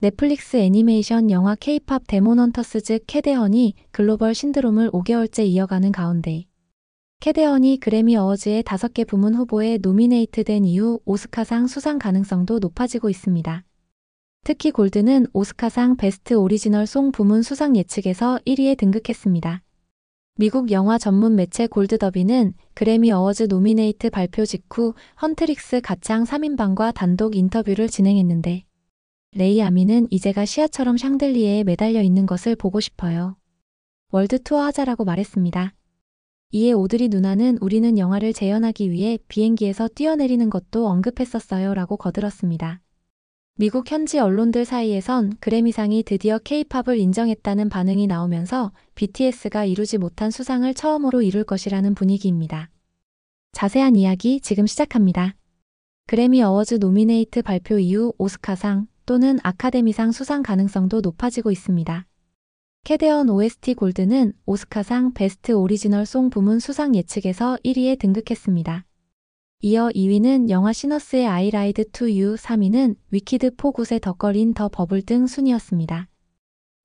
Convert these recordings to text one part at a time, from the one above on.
넷플릭스 애니메이션 영화 K-팝 데몬헌터스즈 캐대헌이 글로벌 신드롬을 5개월째 이어가는 가운데 캐대헌이 그래미 어워즈의 5개 부문 후보에 노미네이트된 이후 오스카상 수상 가능성도 높아지고 있습니다. 특히 골드는 오스카상 베스트 오리지널 송 부문 수상 예측에서 1위에 등극했습니다. 미국 영화 전문 매체 골드더비는 그래미 어워즈 노미네이트 발표 직후 헌트릭스 가창 3인방과 단독 인터뷰를 진행했는데 레이 아미는 이제가 시아처럼 샹들리에에 매달려 있는 것을 보고 싶어요. 월드 투어 하자라고 말했습니다. 이에 오드리 누나는 우리는 영화를 재현하기 위해 비행기에서 뛰어내리는 것도 언급했었어요 라고 거들었습니다. 미국 현지 언론들 사이에선 그래미상이 드디어 K-팝을 인정했다는 반응이 나오면서 BTS가 이루지 못한 수상을 처음으로 이룰 것이라는 분위기입니다. 자세한 이야기 지금 시작합니다. 그래미 어워즈 노미네이트 발표 이후 오스카상 또는 아카데미상 수상 가능성도 높아지고 있습니다. 캐대헌 OST 골드는 오스카상 베스트 오리지널 송 부문 수상 예측에서 1위에 등극했습니다. 이어 2위는 영화 시너스의 I Lied to You, 3위는 위키드 포굿의 더 걸인 더 버블 등 순이었습니다.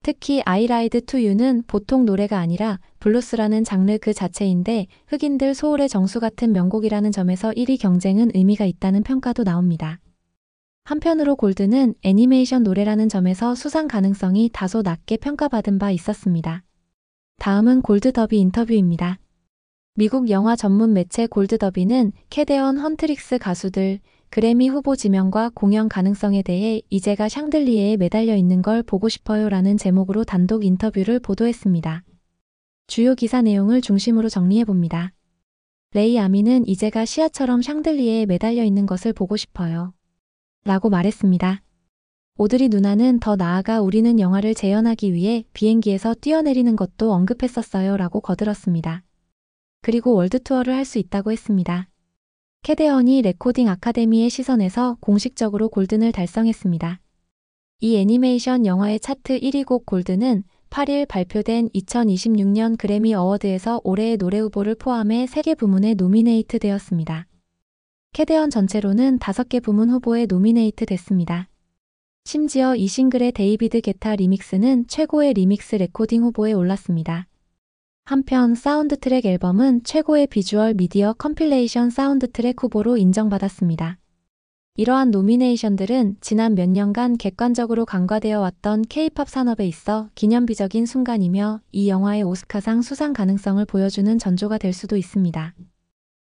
특히 I Lied to You는 보통 노래가 아니라 블루스라는 장르 그 자체인데 흑인들 소울의 정수 같은 명곡이라는 점에서 1위 경쟁은 의미가 있다는 평가도 나옵니다. 한편으로 골드는 애니메이션 노래라는 점에서 수상 가능성이 다소 낮게 평가받은 바 있었습니다. 다음은 골드더비 인터뷰입니다. 미국 영화 전문 매체 골드더비는 캐대헌 헌트릭스 가수들 그래미 후보 지명과 공연 가능성에 대해 이제가 샹들리에에 매달려 있는 걸 보고 싶어요 라는 제목으로 단독 인터뷰를 보도했습니다. 주요 기사 내용을 중심으로 정리해봅니다. 레이 아미는 이제가 시아처럼 샹들리에에 매달려 있는 것을 보고 싶어요. 라고 말했습니다. 오드리 누나는 더 나아가 우리는 영화를 재현하기 위해 비행기에서 뛰어내리는 것도 언급했었어요 라고 거들었습니다. 그리고 월드 투어를 할 수 있다고 했습니다. 캐대헌이 레코딩 아카데미의 시선에서 공식적으로 골든을 달성했습니다. 이 애니메이션 영화의 차트 1위 곡 골드는 8일 발표된 2026년 그래미 어워드에서 올해의 노래 후보를 포함해 3개 부문에 노미네이트 되었습니다. 캐대헌 전체로는 5개 부문 후보에 노미네이트 됐습니다. 심지어 이 싱글의 데이비드 게타 리믹스는 최고의 리믹스 레코딩 후보에 올랐습니다. 한편 사운드 트랙 앨범은 최고의 비주얼 미디어 컴필레이션 사운드 트랙 후보로 인정받았습니다. 이러한 노미네이션들은 지난 몇 년간 객관적으로 간과되어 왔던 K-팝 산업에 있어 기념비적인 순간이며 이 영화의 오스카상 수상 가능성을 보여주는 전조가 될 수도 있습니다.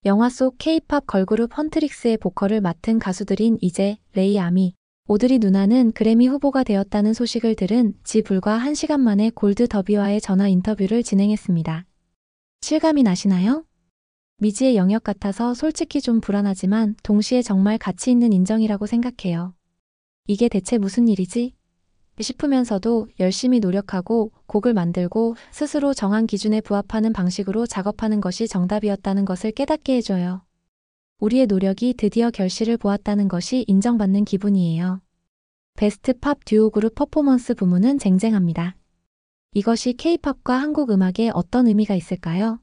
영화 속 K-팝 걸그룹 헌트릭스의 보컬을 맡은 가수들인 이제, 레이 아미, 오드리 누나는 그래미 후보가 되었다는 소식을 들은 지 불과 1시간 만에 골드 더비와의 전화 인터뷰를 진행했습니다. 실감이 나시나요? 미지의 영역 같아서 솔직히 좀 불안하지만 동시에 정말 가치 있는 인정이라고 생각해요. 이게 대체 무슨 일이지? 싶으면서도 열심히 노력하고 곡을 만들고 스스로 정한 기준에 부합하는 방식으로 작업하는 것이 정답이었다는 것을 깨닫게 해줘요. 우리의 노력이 드디어 결실을 보았다는 것이 인정받는 기분이에요. 베스트 팝 듀오 그룹 퍼포먼스 부문은 쟁쟁합니다. 이것이 K-팝과 한국 음악에 어떤 의미가 있을까요?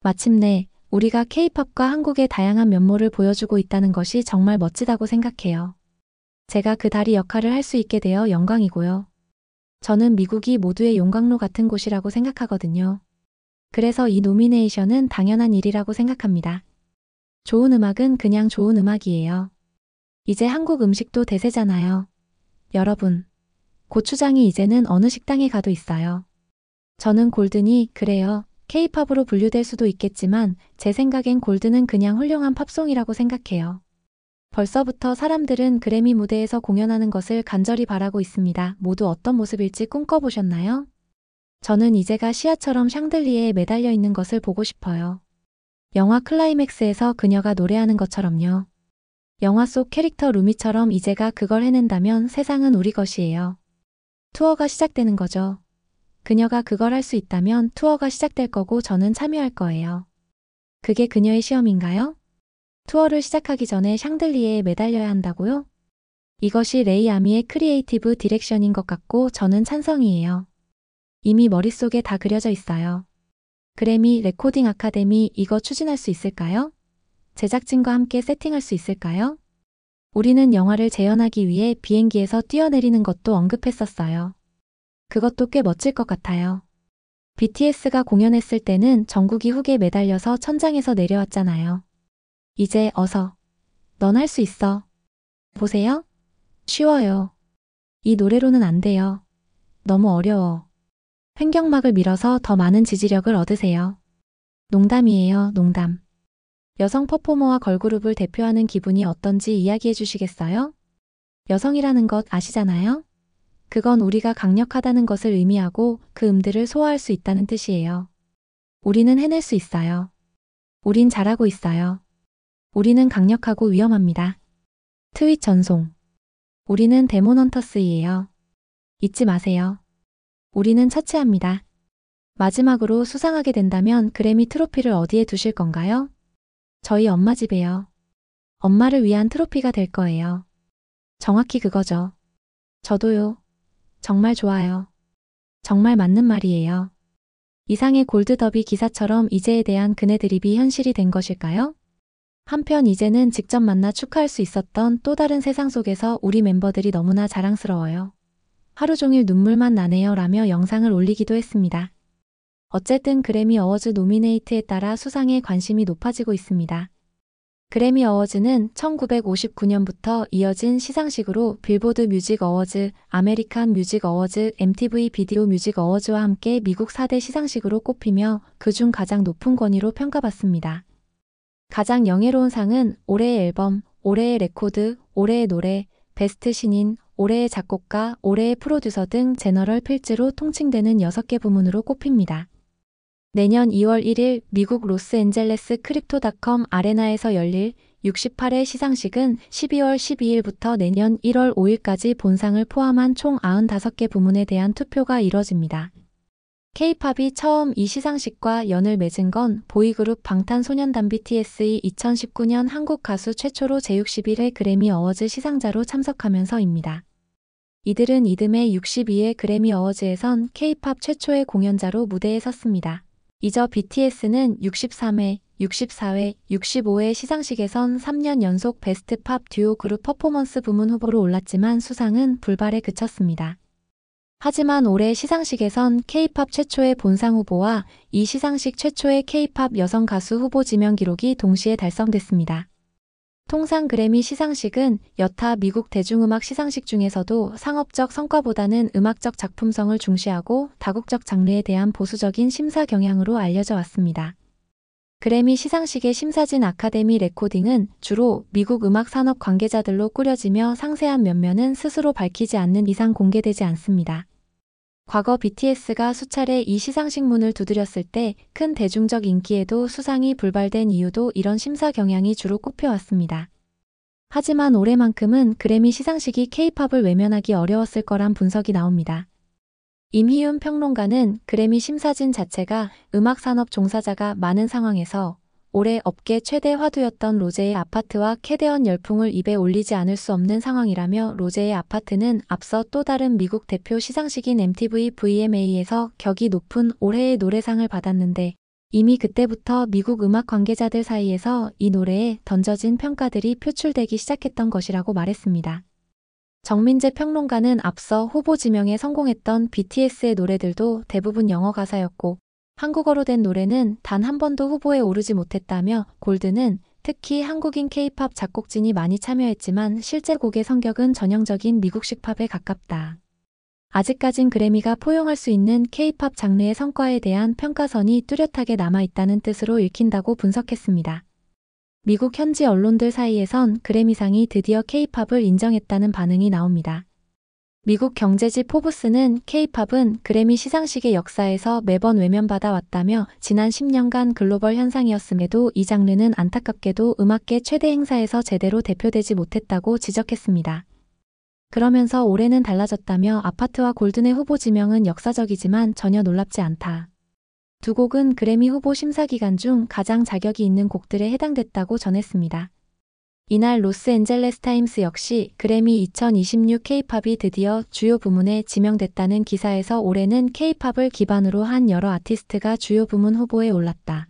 마침내 우리가 K-팝과 한국의 다양한 면모를 보여주고 있다는 것이 정말 멋지다고 생각해요. 제가 그 다리 역할을 할 수 있게 되어 영광이고요. 저는 미국이 모두의 용광로 같은 곳이라고 생각하거든요. 그래서 이 노미네이션은 당연한 일이라고 생각합니다. 좋은 음악은 그냥 좋은 음악이에요. 이제 한국 음식도 대세잖아요. 여러분, 고추장이 이제는 어느 식당에 가도 있어요. 저는 골든이 그래요. K-팝으로 분류될 수도 있겠지만 제 생각엔 골든은 그냥 훌륭한 팝송이라고 생각해요. 벌써부터 사람들은 그래미 무대에서 공연하는 것을 간절히 바라고 있습니다. 모두 어떤 모습일지 꿈꿔보셨나요? 저는 이제가 시아처럼 샹들리에에 매달려 있는 것을 보고 싶어요. 영화 클라이맥스에서 그녀가 노래하는 것처럼요. 영화 속 캐릭터 루미처럼 이제가 그걸 해낸다면 세상은 우리 것이에요. 투어가 시작되는 거죠. 그녀가 그걸 할 수 있다면 투어가 시작될 거고 저는 참여할 거예요. 그게 그녀의 시험인가요? 투어를 시작하기 전에 샹들리에에 매달려야 한다고요? 이것이 레이 아미의 크리에이티브 디렉션인 것 같고 저는 찬성이에요. 이미 머릿속에 다 그려져 있어요. 그래미 레코딩 아카데미 이거 추진할 수 있을까요? 제작진과 함께 세팅할 수 있을까요? 우리는 영화를 재현하기 위해 비행기에서 뛰어내리는 것도 언급했었어요. 그것도 꽤 멋질 것 같아요. BTS가 공연했을 때는 전국이 훅에 매달려서 천장에서 내려왔잖아요. 이제 어서. 넌 할 수 있어. 보세요. 쉬워요. 이 노래로는 안 돼요. 너무 어려워. 횡격막을 밀어서 더 많은 지지력을 얻으세요. 농담이에요, 농담. 여성 퍼포머와 걸그룹을 대표하는 기분이 어떤지 이야기해 주시겠어요? 여성이라는 것 아시잖아요? 그건 우리가 강력하다는 것을 의미하고 그 음들을 소화할 수 있다는 뜻이에요. 우리는 해낼 수 있어요. 우린 잘하고 있어요. 우리는 강력하고 위험합니다. 트윗 전송. 우리는 데모넌터스이에요. 잊지 마세요. 우리는 처치합니다. 마지막으로 수상하게 된다면 그래미 트로피를 어디에 두실 건가요? 저희 엄마 집에요. 엄마를 위한 트로피가 될 거예요. 정확히 그거죠. 저도요. 정말 좋아요. 정말 맞는 말이에요. 이상의 골드더비 기사처럼 이제에 대한 그네 드립이 현실이 된 것일까요? 한편 이제는 직접 만나 축하할 수 있었던 또 다른 세상 속에서 우리 멤버들이 너무나 자랑스러워요. 하루 종일 눈물만 나네요 라며 영상을 올리기도 했습니다. 어쨌든 그래미 어워즈 노미네이트에 따라 수상에 관심이 높아지고 있습니다. 그래미 어워즈는 1959년부터 이어진 시상식으로 빌보드 뮤직 어워즈, 아메리칸 뮤직 어워즈, MTV 비디오 뮤직 어워즈와 함께 미국 4대 시상식으로 꼽히며 그중 가장 높은 권위로 평가받습니다. 가장 영예로운 상은 올해의 앨범, 올해의 레코드, 올해의 노래, 베스트 신인, 올해의 작곡가, 올해의 프로듀서 등 제너럴 필즈로 통칭되는 6개 부문으로 꼽힙니다. 내년 2월 1일 미국 로스앤젤레스 크립토닷컴 아레나에서 열릴 68회 시상식은 12월 12일부터 내년 1월 5일까지 본상을 포함한 총 95개 부문에 대한 투표가 이뤄집니다. K-팝이 처음 이 시상식과 연을 맺은 건 보이그룹 방탄소년단 BTS의 2019년 한국 가수 최초로 제61회 그래미 어워즈 시상자로 참석하면서입니다. 이들은 이듬해 62회 그래미 어워즈에선 K-팝 최초의 공연자로 무대에 섰습니다. 이저 BTS는 63회, 64회, 65회 시상식에선 3년 연속 베스트 팝 듀오 그룹 퍼포먼스 부문 후보로 올랐지만 수상은 불발에 그쳤습니다. 하지만 올해 시상식에선 K-팝 최초의 본상 후보와 이 시상식 최초의 K-팝 여성 가수 후보 지명 기록이 동시에 달성됐습니다. 통상 그래미 시상식은 여타 미국 대중음악 시상식 중에서도 상업적 성과보다는 음악적 작품성을 중시하고 다국적 장르에 대한 보수적인 심사 경향으로 알려져 왔습니다. 그래미 시상식의 심사진 아카데미 레코딩은 주로 미국 음악 산업 관계자들로 꾸려지며 상세한 면면은 스스로 밝히지 않는 이상 공개되지 않습니다. 과거 BTS가 수차례 이 시상식 문을 두드렸을 때 큰 대중적 인기에도 수상이 불발된 이유도 이런 심사 경향이 주로 꼽혀왔습니다. 하지만 올해만큼은 그래미 시상식이 K-팝을 외면하기 어려웠을 거란 분석이 나옵니다. 임희윤 평론가는 그래미 심사진 자체가 음악산업 종사자가 많은 상황에서 올해 업계 최대 화두였던 로제의 아파트와 캐대언 열풍을 입에 올리지 않을 수 없는 상황이라며 로제의 아파트는 앞서 또 다른 미국 대표 시상식인 MTV VMA에서 격이 높은 올해의 노래상을 받았는데 이미 그때부터 미국 음악 관계자들 사이에서 이 노래에 던져진 평가들이 표출되기 시작했던 것이라고 말했습니다. 정민재 평론가는 앞서 후보 지명에 성공했던 BTS의 노래들도 대부분 영어 가사였고 한국어로 된 노래는 단 한 번도 후보에 오르지 못했다며 골드는 특히 한국인 K-팝 작곡진이 많이 참여했지만 실제 곡의 성격은 전형적인 미국식 팝에 가깝다. 아직까진 그래미가 포용할 수 있는 K-팝 장르의 성과에 대한 평가선이 뚜렷하게 남아있다는 뜻으로 읽힌다고 분석했습니다. 미국 현지 언론들 사이에선 그래미상이 드디어 K-팝을 인정했다는 반응이 나옵니다. 미국 경제지 포브스는 K-팝은 그래미 시상식의 역사에서 매번 외면받아 왔다며 지난 10년간 글로벌 현상이었음에도 이 장르는 안타깝게도 음악계 최대 행사에서 제대로 대표되지 못했다고 지적했습니다. 그러면서 올해는 달라졌다며 아파트와 골든의 후보 지명은 역사적이지만 전혀 놀랍지 않다. 두 곡은 그래미 후보 심사 기간 중 가장 자격이 있는 곡들에 해당됐다고 전했습니다. 이날 로스앤젤레스 타임스 역시 그래미 2026 K-팝이 드디어 주요 부문에 지명됐다는 기사에서 올해는 K-팝을 기반으로 한 여러 아티스트가 주요 부문 후보에 올랐다.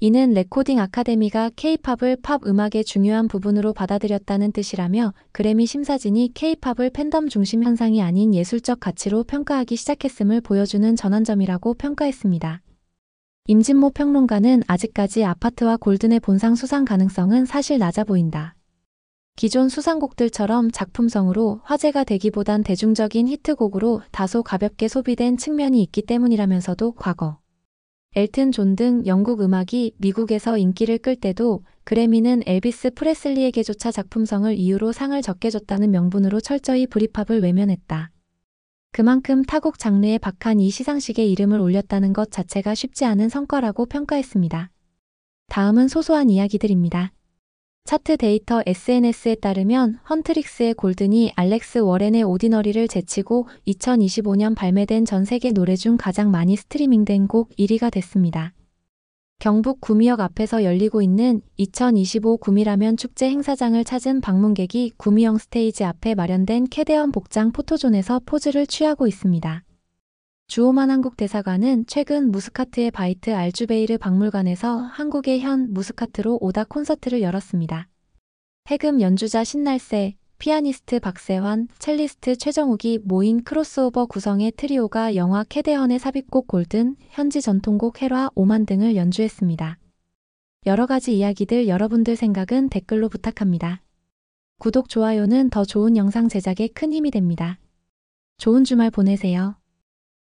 이는 레코딩 아카데미가 K-팝을 팝 음악의 중요한 부분으로 받아들였다는 뜻이라며 그래미 심사진이 K-팝을 팬덤 중심 현상이 아닌 예술적 가치로 평가하기 시작했음을 보여주는 전환점이라고 평가했습니다. 임진모 평론가는 아직까지 아파트와 골든의 본상 수상 가능성은 사실 낮아 보인다. 기존 수상곡들처럼 작품성으로 화제가 되기보단 대중적인 히트곡으로 다소 가볍게 소비된 측면이 있기 때문이라면서도 과거 엘튼 존 등 영국 음악이 미국에서 인기를 끌 때도 그래미는 엘비스 프레슬리에게조차 작품성을 이유로 상을 적게 줬다는 명분으로 철저히 브리팝을 외면했다. 그만큼 타곡 장르에 박한 이 시상식에 이름을 올렸다는 것 자체가 쉽지 않은 성과라고 평가했습니다. 다음은 소소한 이야기들입니다. 차트 데이터 SNS에 따르면 헌트릭스의 골든이 알렉스 워렌의 오디너리를 제치고 2025년 발매된 전 세계 노래 중 가장 많이 스트리밍된 곡 1위가 됐습니다. 경북 구미역 앞에서 열리고 있는 2025 구미라면 축제 행사장을 찾은 방문객이 구미영 스테이지 앞에 마련된 캐대언 복장 포토존에서 포즈를 취하고 있습니다. 주오만 한국대사관은 최근 무스카트의 바이트 알주베이르 박물관에서 한국의 현 무스카트로 오다 콘서트를 열었습니다. 해금 연주자 신날새, 피아니스트 박세환, 첼리스트 최정욱이 모인 크로스오버 구성의 트리오가 영화 캐대헌의 삽입곡 골든, 현지 전통곡 헬화 오만 등을 연주했습니다. 여러 가지 이야기들 여러분들 생각은 댓글로 부탁합니다. 구독, 좋아요는 더 좋은 영상 제작에 큰 힘이 됩니다. 좋은 주말 보내세요.